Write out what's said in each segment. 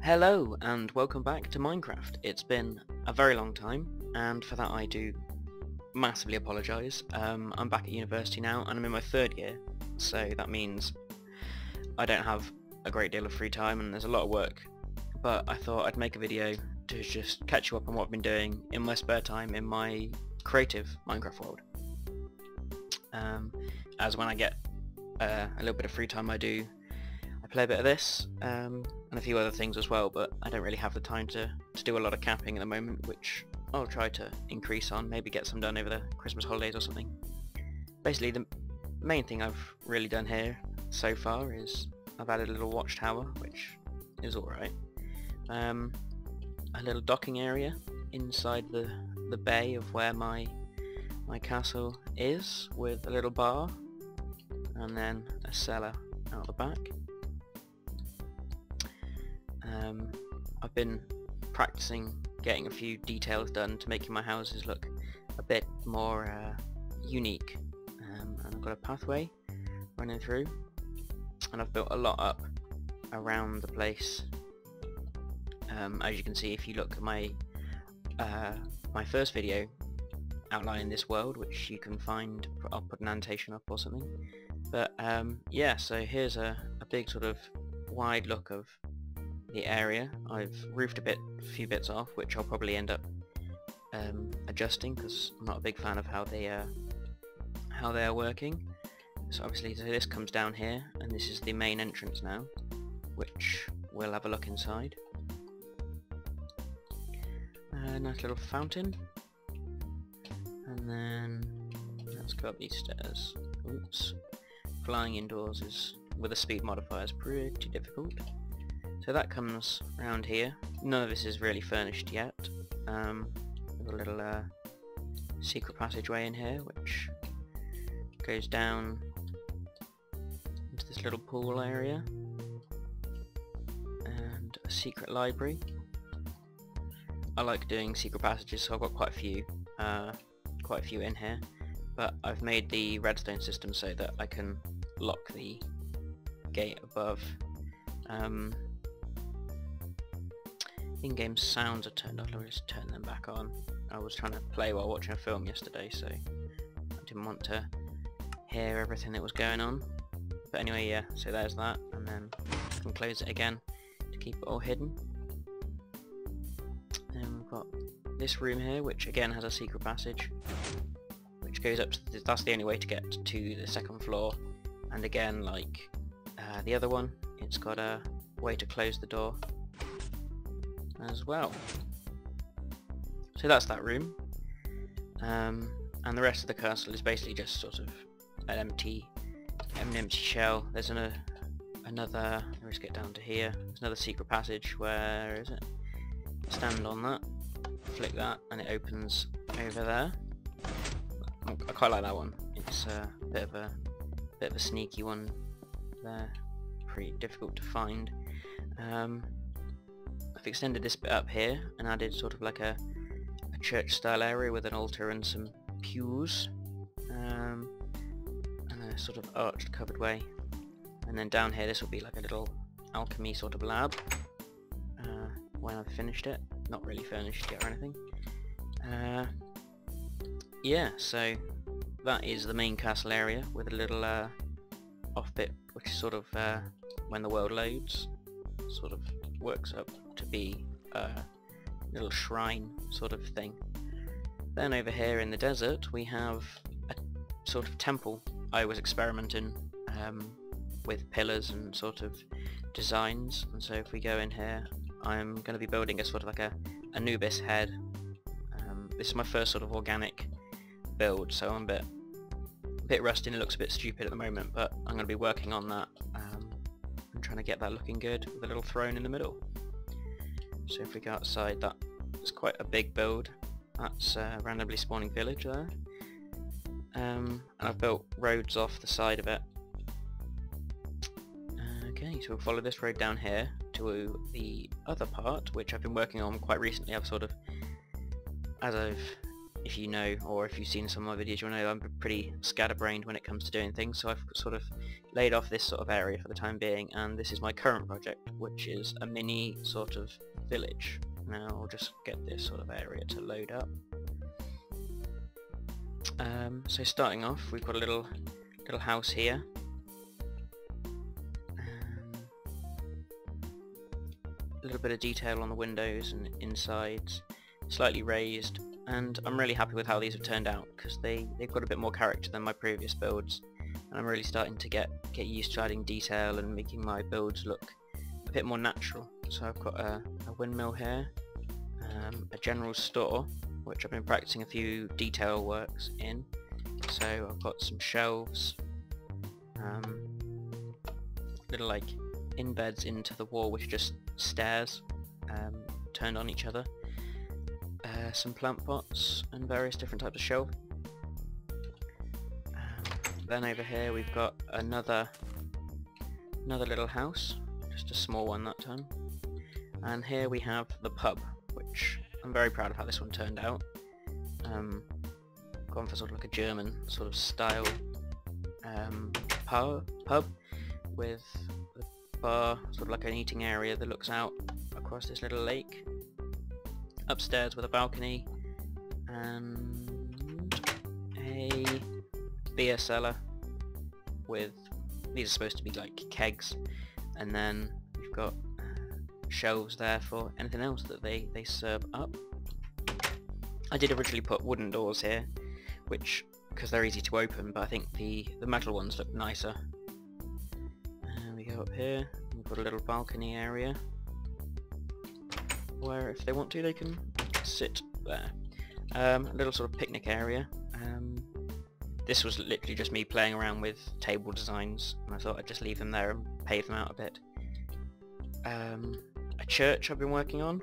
Hello and welcome back to Minecraft. It's been a very long time and for that I do massively apologise. I'm back at university now and I'm in my third year, so that means I don't have a great deal of free time and there's a lot of work, but I thought I'd make a video to just catch you up on what I've been doing in my spare time in my creative Minecraft world. As when I get a little bit of free time I play a bit of this and a few other things as well, but I don't really have the time to do a lot of camping at the moment, which I'll try to increase on, maybe get some done over the Christmas holidays or something. Basically the main thing I've really done here so far is I've added a little watchtower, which is alright. A little docking area inside the bay of where my castle is, with a little bar and then a cellar out the back. I've been practicing getting a few details done to making my houses look a bit more unique, and I've got a pathway running through and I've built a lot up around the place. As you can see if you look at my first video outlining this world, which you can find, I'll put an annotation up or something, but yeah, so here's a big sort of wide look of the area. I've roofed a few bits off, which I'll probably end up adjusting because I'm not a big fan of how they are working. So obviously this comes down here and this is the main entrance now, which we'll have a look inside. A nice little fountain, and then let's go up these stairs. Oops. Flying indoors is with a speed modifier is pretty difficult. So that comes around here. None of this is really furnished yet. There's a little secret passageway in here which goes down into this little pool area, and a secret library. I like doing secret passages, so I've got quite a few in here, but I've made the redstone system so that I can lock the gate above. In-game sounds are turned off. Let me just turn them back on. I was trying to play while watching a film yesterday, so I didn't want to hear everything that was going on. But anyway, yeah, so there's that, and then I can close it again to keep it all hidden. And we've got this room here, which again has a secret passage, which goes up to that's the only way to get to the second floor. And again, like the other one, it's got a way to close the door as well. So that's that room, and the rest of the castle is basically just sort of an empty shell. There's another, let's get down to here, there's another secret passage. Where is it? Stand on that, flick that, and it opens over there. I quite like that one. It's a bit of a sneaky one there, pretty difficult to find. I've extended this bit up here and added sort of like a church style area with an altar and some pews, and a sort of arched covered way. And then down here this will be like a little alchemy sort of lab when I've finished it. Not really furnished yet or anything. Yeah, so that is the main castle area with a little off bit, which is sort of when the world loads, sort of works up to be a little shrine sort of thing. Then over here in the desert we have a sort of temple. I was experimenting with pillars and sort of designs, and so if we go in here, I'm going to be building a sort of like a Anubis head. This is my first sort of organic build, so I'm a bit rusty and it looks a bit stupid at the moment, but I'm going to be working on that and trying to get that looking good with a little throne in the middle. So if we go outside, that's quite a big build. That's a randomly spawning village there, and I've built roads off the side of it. Okay, so we'll follow this road down here to the other part, which I've been working on quite recently. I've sort of, as I've if you know, or if you've seen some of my videos, you'll know I'm pretty scatterbrained when it comes to doing things, so I've sort of laid off this sort of area for the time being, and this is my current project, which is a mini sort of village. Now I'll just get this sort of area to load up. So starting off, we've got a little house here. A little bit of detail on the windows and insides, slightly raised, and I'm really happy with how these have turned out, because they've got a bit more character than my previous builds, and I'm really starting to get used to adding detail and making my builds look a bit more natural. So I've got a windmill here, a general store, which I've been practicing a few detail works in. So I've got some shelves, little like in-beds into the wall, which are just stairs turned on each other, some plant pots and various different types of shelf. Then over here we've got another little house, just a small one that time, and here we have the pub, which I'm very proud of how this one turned out. Gone for sort of like a German sort of style pub with a bar, sort of like an eating area that looks out across this little lake. Upstairs with a balcony and a beer cellar with, these are supposed to be like kegs, and then we've got shelves there for anything else that they serve up. I did originally put wooden doors here, which, because they're easy to open, but I think the metal ones look nicer. And we go up here, we've got a little balcony area where if they want to they can sit there. A little sort of picnic area. This was literally just me playing around with table designs, and I thought I'd just leave them there and pave them out a bit. A church I've been working on.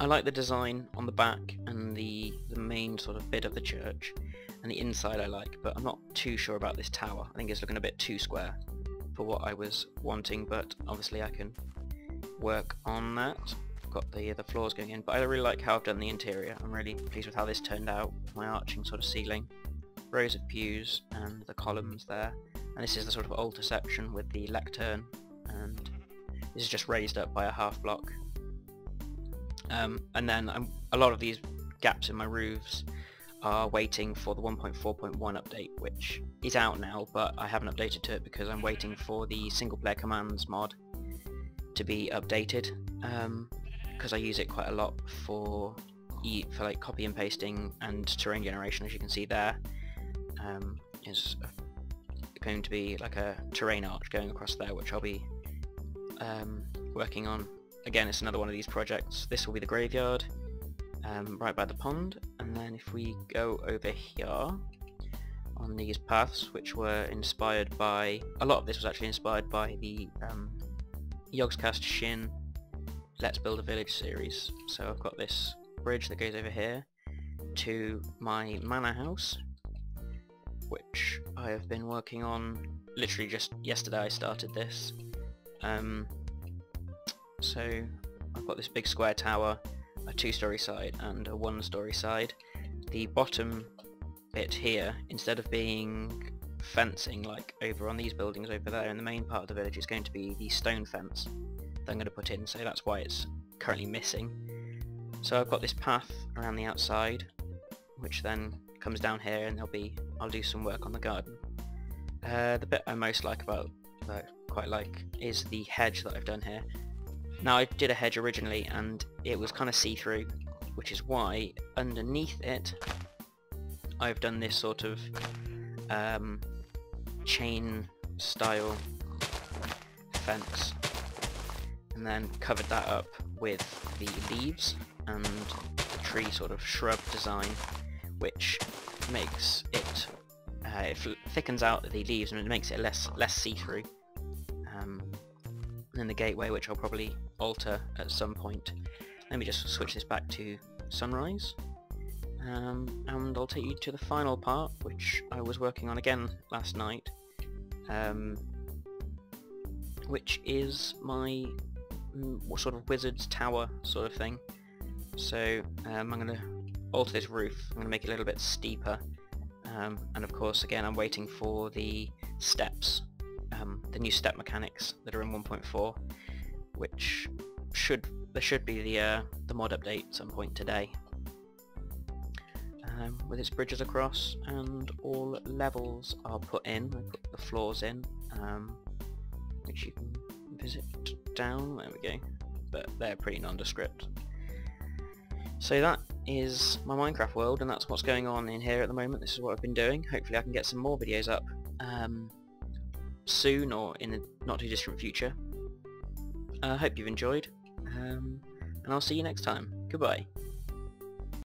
I like the design on the back and the main sort of bit of the church, and the inside I like, but I'm not too sure about this tower. I think it's looking a bit too square for what I was wanting, but obviously I can work on that. I've got the floors going in, but I really like how I've done the interior. I'm really pleased with how this turned out. My arching sort of ceiling, rows of pews and the columns there, and this is the sort of altar section with the lectern, and this is just raised up by a half block. And then a lot of these gaps in my roofs are waiting for the 1.4.1 update, which is out now, but I haven't updated to it because I'm waiting for the single player commands mod to be updated, because I use it quite a lot for like copy and pasting and terrain generation. As you can see there, is going to be like a terrain arch going across there, which I'll be working on. Again, it's another one of these projects. This will be the graveyard, right by the pond, and then if we go over here on these paths, which were inspired by, a lot of this was actually inspired by the Yogscast Shin Let's Build a Village series. So I've got this bridge that goes over here to my manor house, which I have been working on literally just yesterday. I started this. So I've got this big square tower, a 2-story side and a 1-story side. The bottom bit here, instead of being fencing like over on these buildings over there in the main part of the village, is going to be the stone fence that I'm going to put in, so that's why it's currently missing. So I've got this path around the outside, which then comes down here, and I'll do some work on the garden. The bit I most like about, that I quite like, is the hedge that I've done here. Now, I did a hedge originally and it was kind of see-through, which is why underneath it I've done this sort of chain style fence, and then covered that up with the leaves and the tree sort of shrub design, which makes it, it thickens out the leaves and it makes it less see-through. And then the gateway, which I'll probably alter at some point. Let me just switch this back to sunrise, and I'll take you to the final part, which I was working on again last night, which is my sort of wizard's tower sort of thing. So I'm going to alter this roof. I'm going to make it a little bit steeper, and of course again I'm waiting for the steps, the new step mechanics that are in 1.4, which there should be the mod update at some point today, with its bridges across and all levels are put in. I put the floors in, which you can visit down, there we go, but they're pretty nondescript. So that is my Minecraft world, and that's what's going on in here at the moment. This is what I've been doing. Hopefully I can get some more videos up soon, or in the not too distant future. I hope you've enjoyed, and I'll see you next time. Goodbye.